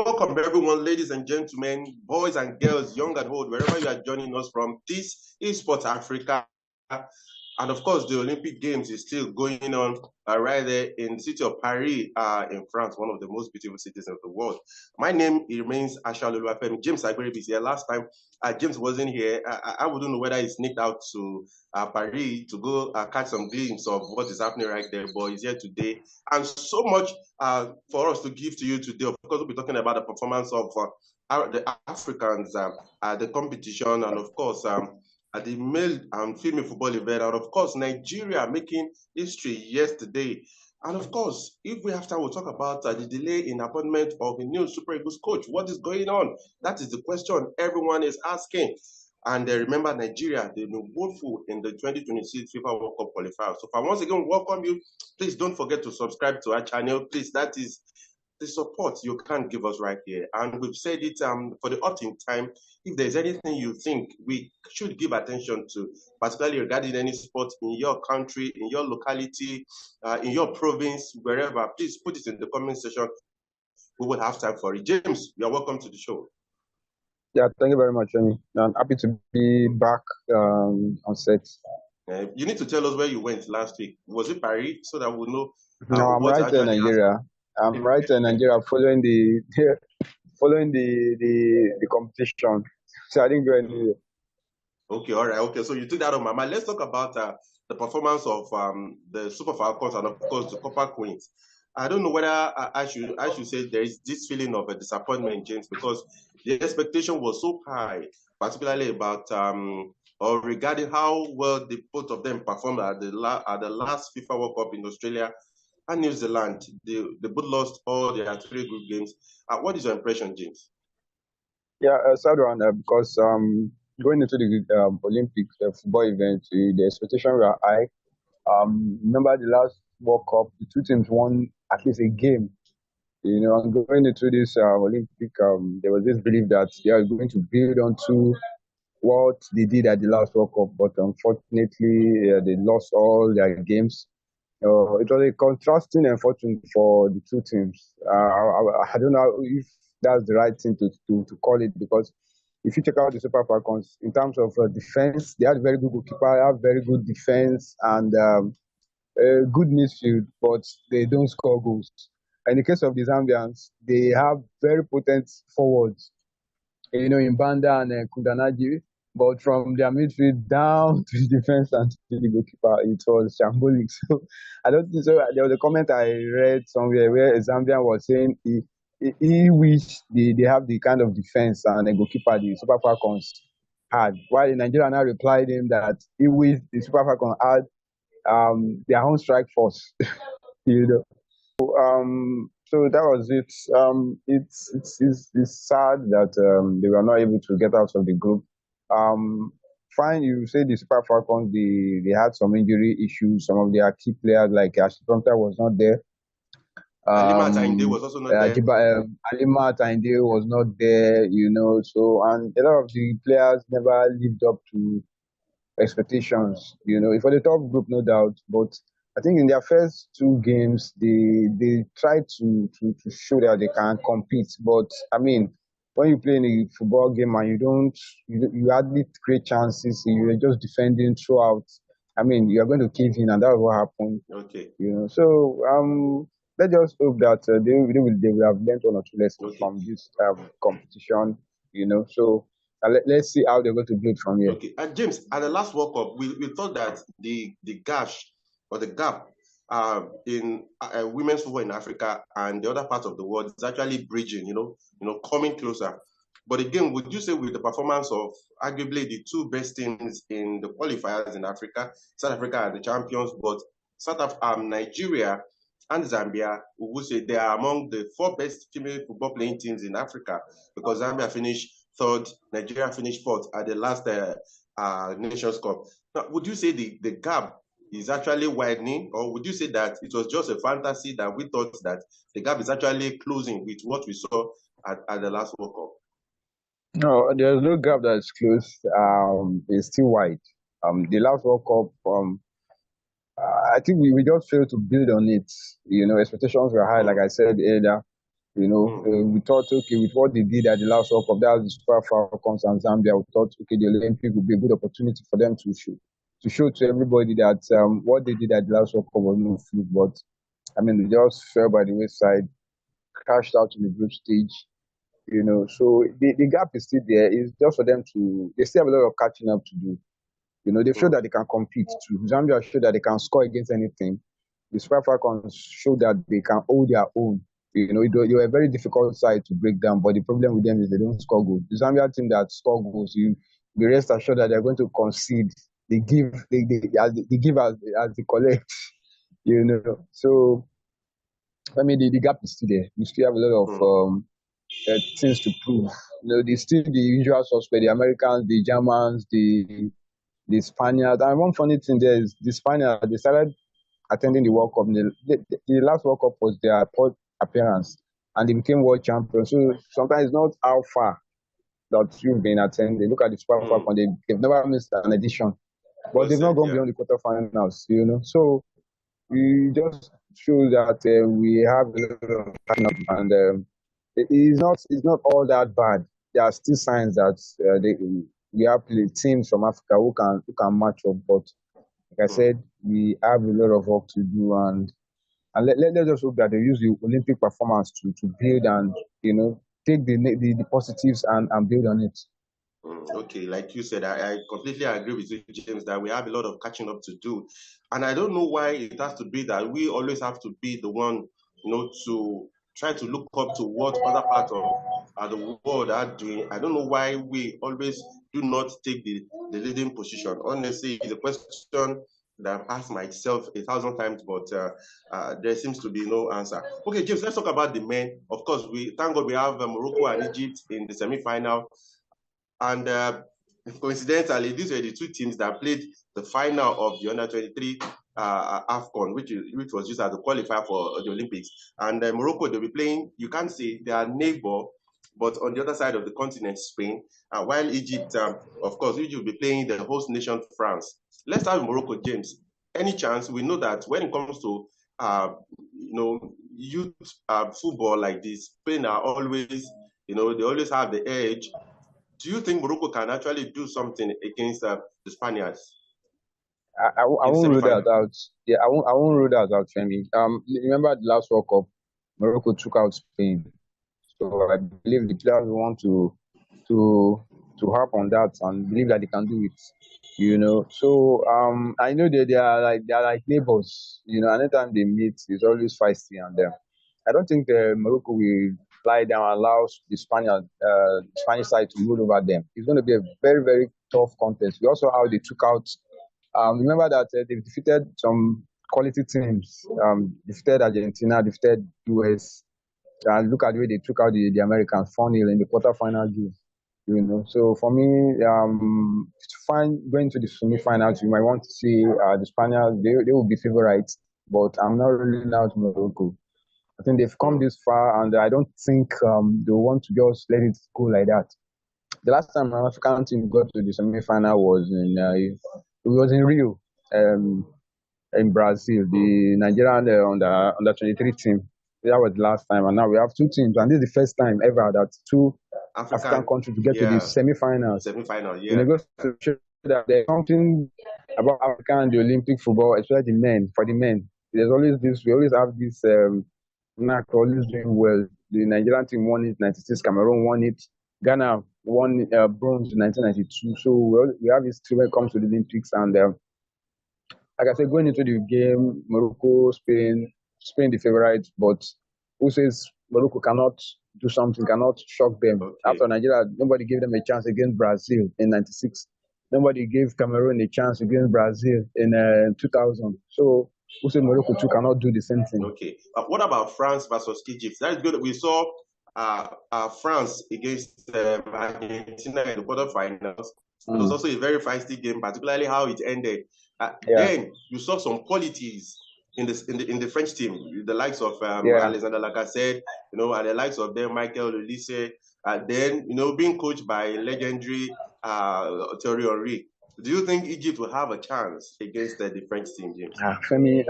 welcome everyone, ladies and gentlemen, boys and girls, young and old, wherever you are joining us from. This is Sport Africa. And of course, the Olympic Games is still going on right there in the city of Paris in France, one of the most beautiful cities of the world. My name remains Asha Luluwafemi. James Agberibi is here. Last time, James wasn't here. I wouldn't know whether he sneaked out to Paris to go catch some glimpse of what is happening right there, but he's here today. And so much for us to give to you today. Of course, we'll be talking about the performance of the Africans at the competition, and of course, at the male and female football event, and of course, Nigeria making history yesterday. And of course, if we have time, we'll talk about the delay in appointment of a new Super Eagles coach. What is going on? That is the question everyone is asking. And remember, Nigeria, they've been woeful in the 2026 FIFA World Cup qualifier. So, if I once again welcome you, please don't forget to subscribe to our channel. Please, that is the support you can give us right here. And we've said it for the autumn time. If there's anything you think we should give attention to, particularly regarding any sport in your country, in your locality, in your province, wherever, please put it in the comment section. We will have time for it. James, you are welcome to the show. Yeah, thank you very much, Remy. I'm happy to be back on set. You need to tell us where you went last week. Was it Paris, so that we'll know? No, I'm right in Nigeria. I'm right in Nigeria, following the competition. So I didn't go anywhere. Okay, all right. Okay, so you took that on my mind. Let's talk about the performance of the Super Falcons and of course the Copper Queens. I don't know whether I should say there is this feeling of a disappointment, James, because the expectation was so high, particularly about or regarding how well the both of them performed at the last FIFA World Cup in Australia and New Zealand. They both lost all their 3 group games. What is your impression, James? Yeah, sad one because going into the Olympic football event, the expectations were high. Remember the last World Cup, the 2 teams won at least a game. And going into this Olympic, there was this belief that they are going to build onto what they did at the last World Cup, but unfortunately, they lost all their games. It was a contrasting and fortune for the 2 teams. I don't know if that's the right thing to call it, because if you check out the Super Falcons, in terms of defense, they had very good goalkeeper, they have very good defense, and good midfield, but they don't score goals. In the case of the Zambians, they have very potent forwards, in Banda and Kundanaji, but from their midfield down to the defense and to the goalkeeper, it was shambolic. So I don't think so. There was a comment I read somewhere where a Zambian was saying he wished they have the kind of defense and a goalkeeper the Super Falcons had, while the Nigerian now replied him that he wished the Super Falcons had their own strike force. So that was it. It's sad that they were not able to get out of the group. Fine, you say the Super Falcons, they had some injury issues. Some of their key players like Ashley Prompter was not there. Alima Tainde was also not there. Alima Tainde was not there, so, and a lot of the players never lived up to expectations, for the top group, no doubt. But I think in their first 2 games, they tried to show that they can compete. But I mean, when you play in a football game and you hardly create chances, you're just defending throughout. I mean, you're going to cave in, and that's what happened. Okay. So let's just hope that they will have learned 1 or 2 lessons from this competition. So let's see how they're going to do it from here. Okay. And James, at the last World Cup, we thought that the gash or the gap in women's football in Africa and the other parts of the world is actually bridging, coming closer. But again, would you say with the performance of arguably the 2 best teams in the qualifiers in Africa, South Africa are the champions, but Nigeria and Zambia, we would say they are among the 4 best female football playing teams in Africa, because Zambia finished 3rd, Nigeria finished 4th at the last Nations Cup. Now, would you say the gap is actually widening, or would you say that it was just a fantasy that we thought that the gap is actually closing with what we saw at the last World Cup? No, there's no gap that is closed. It's still wide. The last World Cup, I think we just failed to build on it. Expectations were high, like I said earlier. We thought, okay, with what they did at the last World Cup, that was the Super Falcons and Zambia, we thought, okay, the Olympic would be a good opportunity for them to show to everybody that what they did at the last World Cup was no fluke. But I mean, they just fell by the wayside, crashed out in the group stage. So the gap is still there. It's just for them they still have a lot of catching up to do. They've showed that they can compete too. Zambia showed that they can score against anything. The Super Falcons show that they can hold their own. You're a very difficult side to break down, but the problem with them is they don't score goals. The Zambia team that score goals, you be rest assured that they're going to concede. They give, they give as they collect. So I mean the gap is still there. We still have a lot of things to prove. There's still the usual suspect: the Americans, the Germans, the Spaniards. And one funny thing there is the Spaniards, they started attending the World Cup. The last World Cup was their third appearance, and they became world champions. So sometimes it's not how far that you've been attending. Look at the Super Falcons; they've never missed an edition, but they've not gone beyond the quarterfinals. So we just show that we have a lot of talent, and it's not all that bad. There are still signs that we have teams from Africa who can match up, but like I said, we have a lot of work to do, and let's just hope that they use the Olympic performance to build and take the positives and build on it. Okay, like you said, I completely agree with you, James, that we have a lot of catching up to do. And I don't know why it has to be that we always have to be the one, to try to look up to what other parts of the world are doing. I don't know why we always do not take the leading position. Honestly, it's a question that I've asked myself 1,000 times, but there seems to be no answer. Okay, James, let's talk about the men. Of course, we thank God we have Morocco and Egypt in the semi-final. And coincidentally, these were the two teams that played the final of the under-23 AFCON, which was used as a qualifier for the Olympics. And Morocco, they'll be playing, you can't say they are neighbor, but on the other side of the continent, Spain. While Egypt, of course, Egypt will be playing the host nation, France. Let's start with Morocco, James. Any chance? We know that when it comes to youth football like this, Spain are always, they always have the edge. Do you think Morocco can actually do something against the Spaniards? I won't rule that out. Yeah, I won't rule that out, Femi. Remember the last World Cup, Morocco took out Spain. So I believe the players want to harp on that and believe that they can do it. So I know that they are like neighbors. Anytime they meet, it's always feisty, and I don't think Morocco will lie down and allow the Spanish side to roll over them. It's going to be a very, very tough contest. We also how they took out. Remember that they've defeated some quality teams. Defeated Argentina, defeated US. And look at the way they took out the Americans 4-0 in the quarterfinal game. So for me, to find going to the semi-finals, you might want to see the Spaniards. They will be favorites, but I'm not ruling out Morocco. I think they've come this far, and I don't think they want to just let it go like that. The last time an African team got to the semi-final was in Rio, in Brazil. The Nigerian under 23 team. That was the last time, and now we have two teams, and this is the first time ever that two African countries to get to the semi-finals. Yeah. It goes to show that there's something about Africa and the Olympic football, especially the men. For the men, there's always this. We always have this. Always doing well. The Nigerian team won it 96. Cameroon won it. Ghana won bronze in 1992. So we have history when it comes to the Olympics, and like I said, going into the game, Morocco, Spain the favorites, but who says Morocco cannot do something, cannot shock them? Okay. After Nigeria, nobody gave them a chance against Brazil in 96. Nobody gave Cameroon a chance against Brazil in 2000. So who said Morocco too cannot do the same thing? Okay. What about France versus Egypt? That is good. We saw France against Argentina in the quarterfinals. It was also a very feisty game, particularly how it ended. Then you saw some qualities in the French team, the likes of Alexander Lacazette, and the likes of them Michael Olise, then being coached by legendary Thierry Henry. Do you think Egypt will have a chance against the French team, James? Femi,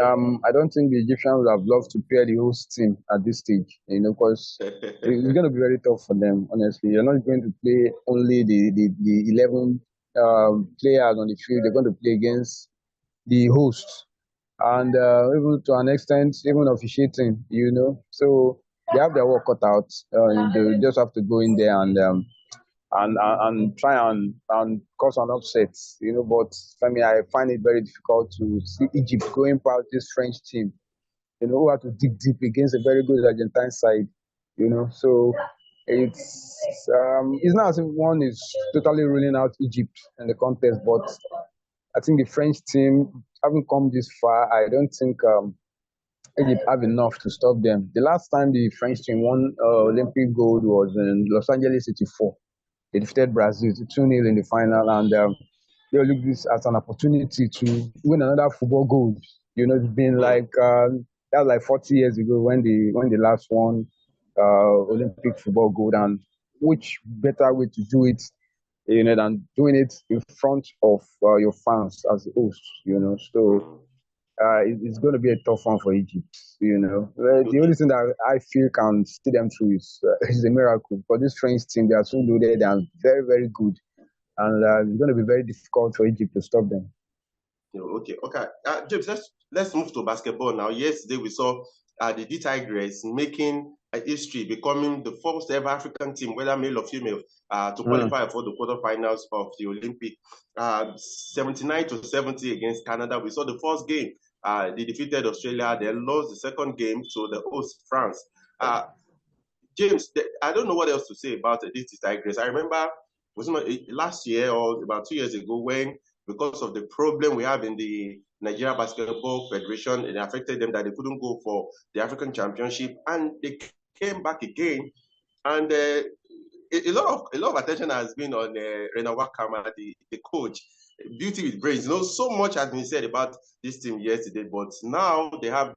I don't think the Egyptians would have loved to pair the host team at this stage, because it's going to be very tough for them, honestly. You're not going to play only the 11 players on the field. They're going to play against the host and even to an extent, even officiating, So they have their work cut out. They just have to go in there and try and cause an upset, But for me, I find it very difficult to see Egypt going past this French team, who have to dig deep against a very good Argentine side, So it's not as if one is totally ruling out Egypt in the contest, but I think the French team, having come this far, I don't think Egypt have enough to stop them. The last time the French team won Olympic gold was in Los Angeles '84. They defeated Brazil 2-0 in the final, and they look this as an opportunity to win another football gold. It's been Hmm. like that was like 40 years ago when they last won Olympic football gold, and which better way to do it, than doing it in front of your fans as a host, So Hmm. it's going to be a tough one for Egypt, The only Okay. thing that I feel can see them through is a miracle. For this French team, they are so loaded and very, very good. And it's going to be very difficult for Egypt to stop them. Okay. Okay. James, let's move to basketball now. Yesterday we saw the D Tigers making a history, becoming the first ever African team, whether male or female, to Mm. qualify for the quarterfinals of the Olympic. 79 to 70 against Canada. We saw the first game. They defeated Australia. They lost the second game to the host France. Uh, James, I don't know what else to say about this Tigers. I remember was it last year or about 2 years ago when, because of the problem we have in the Nigeria Basketball Federation, it affected them that they couldn't go for the African Championship, and they came back again. And a lot of attention has been on Rena Wakama, the coach. Beauty with brains. So much has been said about this team yesterday, but now they have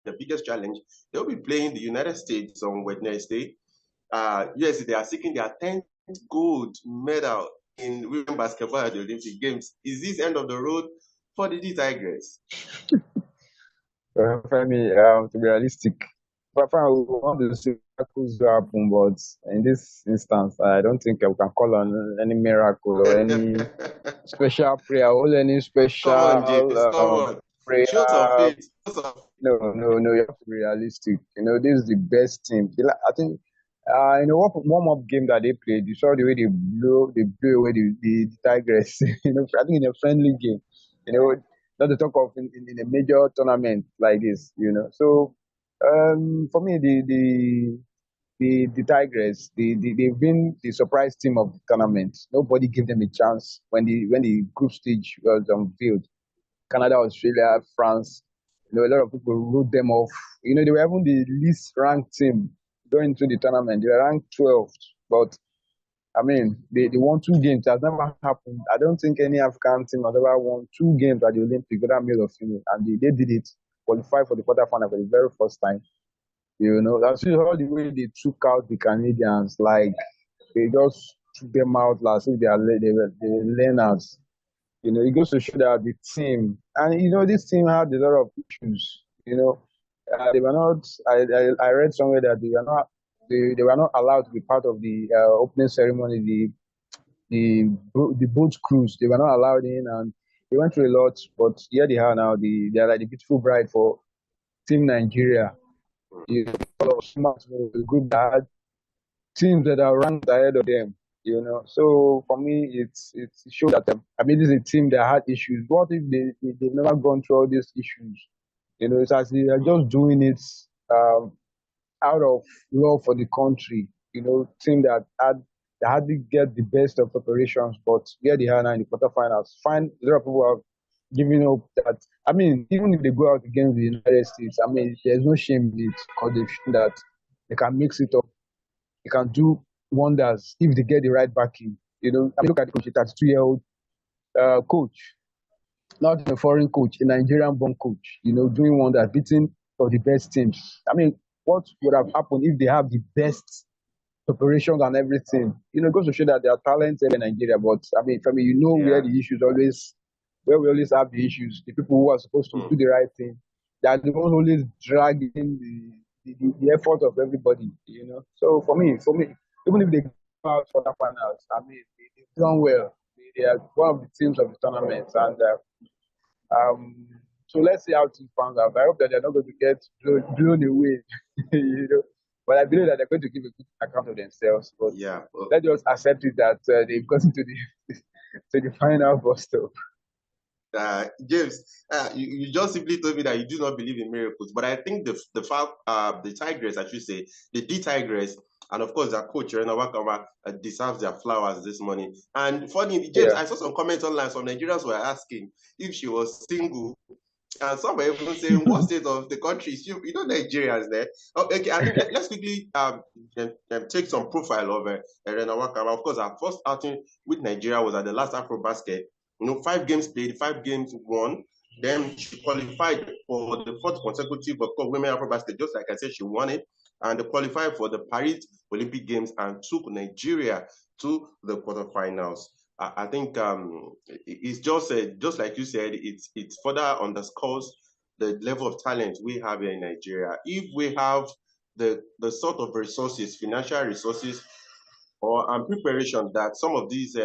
the biggest challenge. They'll be playing the United States on Wednesday. Yes, they are seeking their 10th gold medal in women basketball at the Olympic Games. Is this end of the road for the D Tigers? Femi, to be realistic, Papa, we want to see miracles to happen, but in this instance, I don't think we can call on any miracle or any special prayer or any Come on, special James. Come on. Show some prayer. faith. Show some No, no, no. You have to be realistic. This is the best team. I think, in the warm up game that they played, you saw the way they blew away the Tigers. I think in a friendly game, not to talk of in a major tournament like this. So, for me, the Tigers, they've been the surprise team of the tournament. Nobody gave them a chance when the group stage was unveiled. Canada, Australia, France. A lot of people wrote them off. They were even the least ranked team going into the tournament. They were ranked 12th. But, I mean, they won two games. It has never happened. I don't think any African team has ever won two games at the Olympics, whether male or female. And they did it, qualified for the quarterfinal for the very first time. That's all the way they took out the Canadians. Like, they just took them out last week. They were learners. It goes to show that the team, and this team had a lot of issues. They were not. I read somewhere that they were not allowed to be part of the opening ceremony, the boat cruise. They were not allowed in, and they went through a lot. But here they are now. They are like the beautiful bride for Team Nigeria. Smart was a group that had teams that are ranked ahead of them. So for me, it shows that I mean, this is a team that had issues. What if they've never gone through all these issues? It's as they are just doing it um, out of love for the country. Team that had to get the best of preparations, but here they are now in the quarterfinals. Find a lot of people have given up that. I mean, even if they go out against the United States, I mean, there's no shame in it because they've shown that they can mix it up. They can do wonders if they get the right backing. I mean, look at the coach, a 32-year-old coach, not a foreign coach, a Nigerian-born coach. Doing wonders, beating of the best teams. I mean, what would have happened if they have the best? preparations and everything. It goes to show that there are talents in Nigeria. But I mean, for me, where Yeah. the issues always, where we always have the issues. The people who are supposed to Mm. do the right thing, they are the ones always dragging the effort of everybody. So for me, even if they go out for the finals, I mean, they've done well. They are one of the teams of the tournament, and um, so let's see how things pans out. I hope that they're not going to get blown away, But I believe that they're going to give a good account of themselves. But Yeah. let's just accept it that they've gotten to the to the final bus stop. James, you just simply told me that you do not believe in miracles, but I think the fact the Tigress, I should say, the D Tigress, and of course their coach Rena Wakama deserves their flowers this morning. And funny, James, Yeah, I saw some comments online. Some Nigerians were asking if she was single, and some were even saying, "What state of the country is she?" Nigerians there. Oh, okay, I think let's quickly take some profile of Rena Wakama. Of course, our first outing with Nigeria was at the last Afro Basket. 5 games played, 5 games won. Then she qualified for the fourth consecutive of course, Women Afro Basket. Just like I said, she won it and qualified for the Paris Olympic Games and took Nigeria to the quarterfinals. I think it's just like you said, it further underscores the level of talent we have here in Nigeria. If we have the sort of resources, financial resources, or preparation that some of these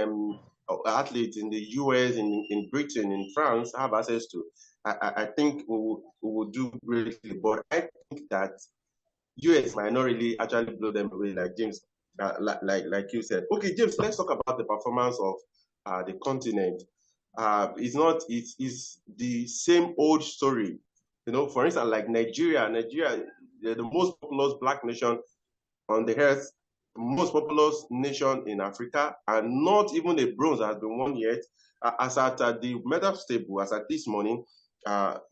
athletes in the US, in Britain, in France have access to, I think we will do greatly. But I think that US might not really actually blow them away, like James, like you said. Okay, James, let's talk about the performance of the continent. It's not it's the same old story. For instance, like Nigeria, they're the most populous black nation on the earth, most populous nation in Africa, and not even a bronze has been won yet. As at the medal table, as at this morning,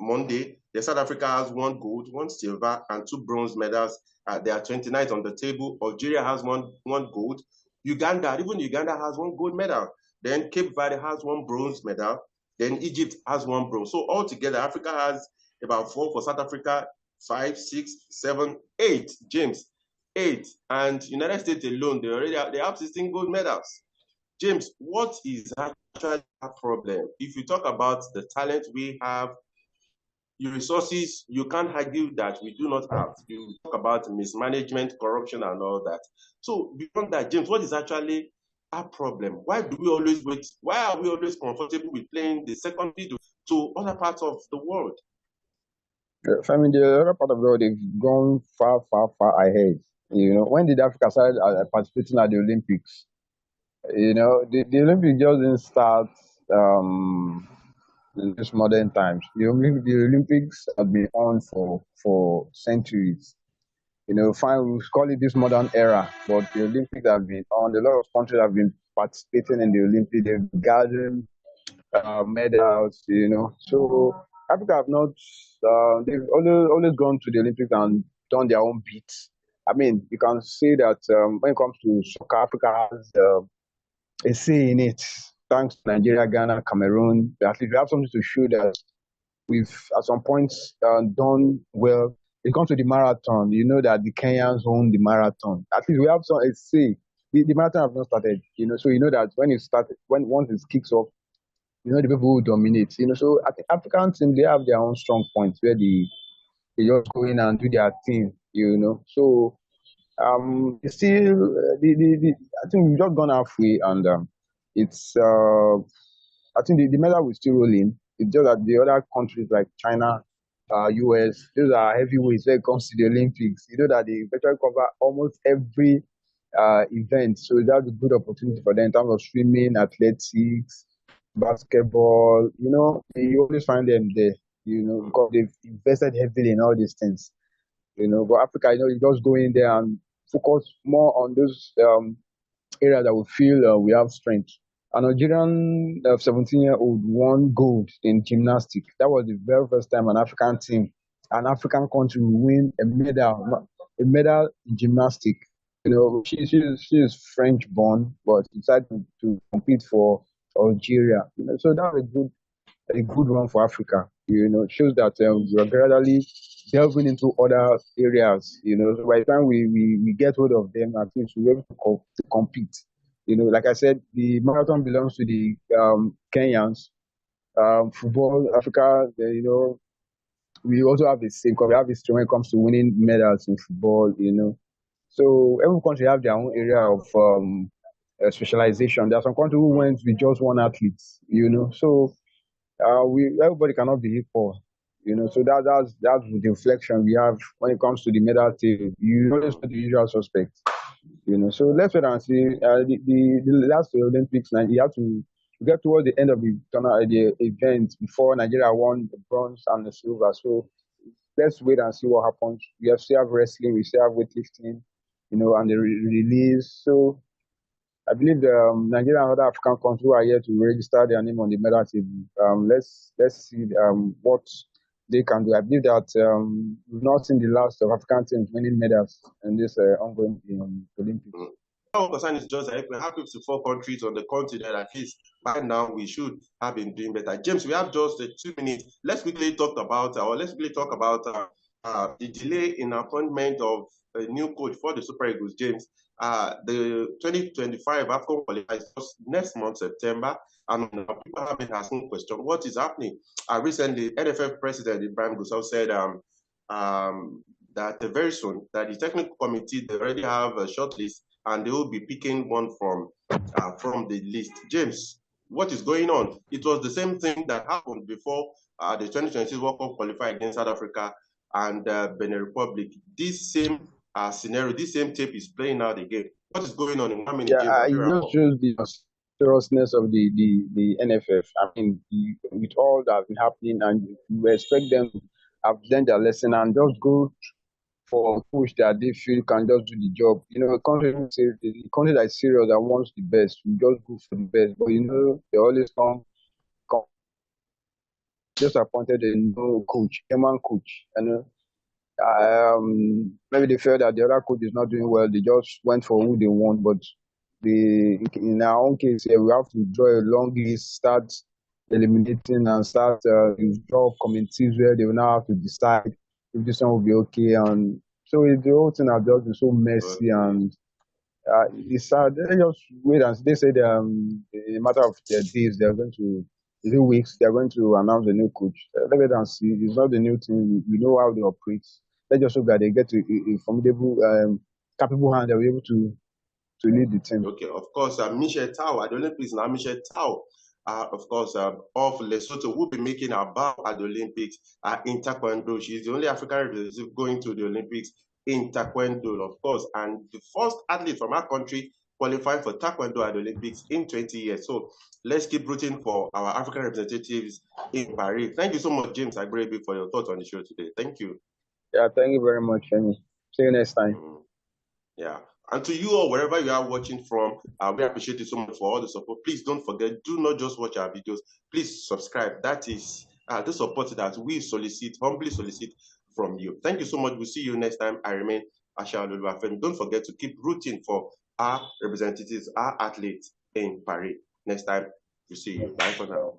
Monday, the South Africa has 1 gold, 1 silver, and 2 bronze medals. They are 29th on the table. Algeria has one gold. Even Uganda has 1 gold medal. Then Cape Verde has 1 bronze medal. Then Egypt has 1 bronze. So altogether, Africa has about four for South Africa, five, six, seven, eight. James, eight, and United States alone, they have 16 gold medals. James, what is actually a problem? If you talk about the talent we have, your resources, you can't argue that we do not have. You talk about mismanagement, corruption, and all that. So beyond that, James, what is actually a problem? Why do we always wait? Why are we always comfortable with playing the second fiddle to other parts of the world? I mean, the other part of the world, they've gone far, far, far ahead. When did Africa start participating at the Olympics? The Olympics just didn't start in this modern times. The Olympics have been on for centuries. Fine, we call it this modern era, but the Olympics have been on. A lot of countries have been participating in the Olympics. They've gathered medals. So Africa have not. They've always gone to the Olympics and done their own bit. I mean, you can say that when it comes to soccer, Africa has a say in it. Thanks to Nigeria, Ghana, Cameroon, at least we have something to show that we've at some points done well. It comes to the marathon. You know that the Kenyans own the marathon. At least we have some a say. The marathon have not started. So you know that when it started, when once it kicks off, the people who dominate. So I think African teams they have their own strong points where they just go in and do their thing. So it's still I think we've just gone halfway, and it's I think the medal will still roll in. It's just that the other countries like China, US, those are heavyweights when it comes to the Olympics. You know that they virtually cover almost every event, so that's a good opportunity for them in terms of swimming, athletics, basketball. You always find them there. Because they've invested heavily in all these things. But Africa, you just go in there and focus more on those area that we feel we have strength. A Nigerian 17-year-old won gold in gymnastics. That was the very first time an African team, an African country will win a medal in gymnastics. She is French born, but decided to compete for Algeria. So that was a good a good one for Africa. It shows that we are gradually delving into other areas. So by the time we get hold of them, I think we're able to compete. Like I said, the marathon belongs to the Kenyans. Football, Africa, we also have the same, we have history when it comes to winning medals in football. So every country have their own area of specialization. There are some countries who went with just one athlete. So we everybody cannot be equal. So that's the reflection we have when it comes to the medal table. You always know the usual suspects. So let's wait and see. The last Olympics, you have to get towards the end of the event before Nigeria won the bronze and the silver. So let's wait and see what happens. Still have wrestling, we still have weightlifting, and the release. So I believe the Nigeria and other African countries who are here to register their name on the medal table. Let's see what they can do. I believe that we've not seen the last of African teams winning medals in this ongoing Olympics. Our concern is just that if we have 54 countries on the continent, at least by now we should have been doing better. James, we have just 2 minutes. Let's quickly talk about the delay in appointment of a new coach for the Super Eagles. James, the 2025 AFCON qualifies just next month, September, and people have been asking questions. What is happening? Recently, NFF President Ibrahim Gusau said that very soon that the technical committee they already have a short list and they will be picking one from the list. James, what is going on? It was the same thing that happened before the 2026 World Cup qualified against South Africa and Benin Republic. This same scenario, this same tape is playing out again. What is going on in 1 minute, James? It just shows the seriousness of the NFF. I mean, with all that has been happening, and we expect them to have learned their lesson and just go for a push that they feel can just do the job. A country that is serious that wants the best, we just go for the best. But they always come just appointed a new coach, German coach. Maybe they felt that the other coach is not doing well. They just went for who they want. But in our own case, we have to draw a long list, start eliminating, and start draw committees where they will now have to decide if this one will be okay. And so the whole thing has just been so messy and it's sad. They just wait and they said in a matter of days they're going to, weeks, they're going to announce a new coach. Let's wait and see. It's not the new thing. We know how they operate. Let's just hope that they get a formidable, capable hand that will be able to lead the team. Okay, of course, Michelle Tao at the Olympics now. Michelle Tao, of course, of Lesotho, will be making a bow at the Olympics in Taekwondo. She's the only African representative going to the Olympics in Taekwondo, of course, and the first athlete from our country qualifying for Taekwondo at the Olympics in 20 years. So let's keep rooting for our African representatives in Paris. Thank you so much, James Agrebi, for your thoughts on the show today. Thank you. Yeah, thank you very much, Femi. See you next time. Yeah. And to you all, wherever you are watching from, we appreciate you so much for all the support. Please don't forget, do not just watch our videos. Please subscribe. That is the support that we humbly solicit from you. Thank you so much. We'll see you next time. I remain Asha Oluluwafen. Don't forget to keep rooting for our representatives, our athletes in Paris. Next time, we'll see you. Bye for now.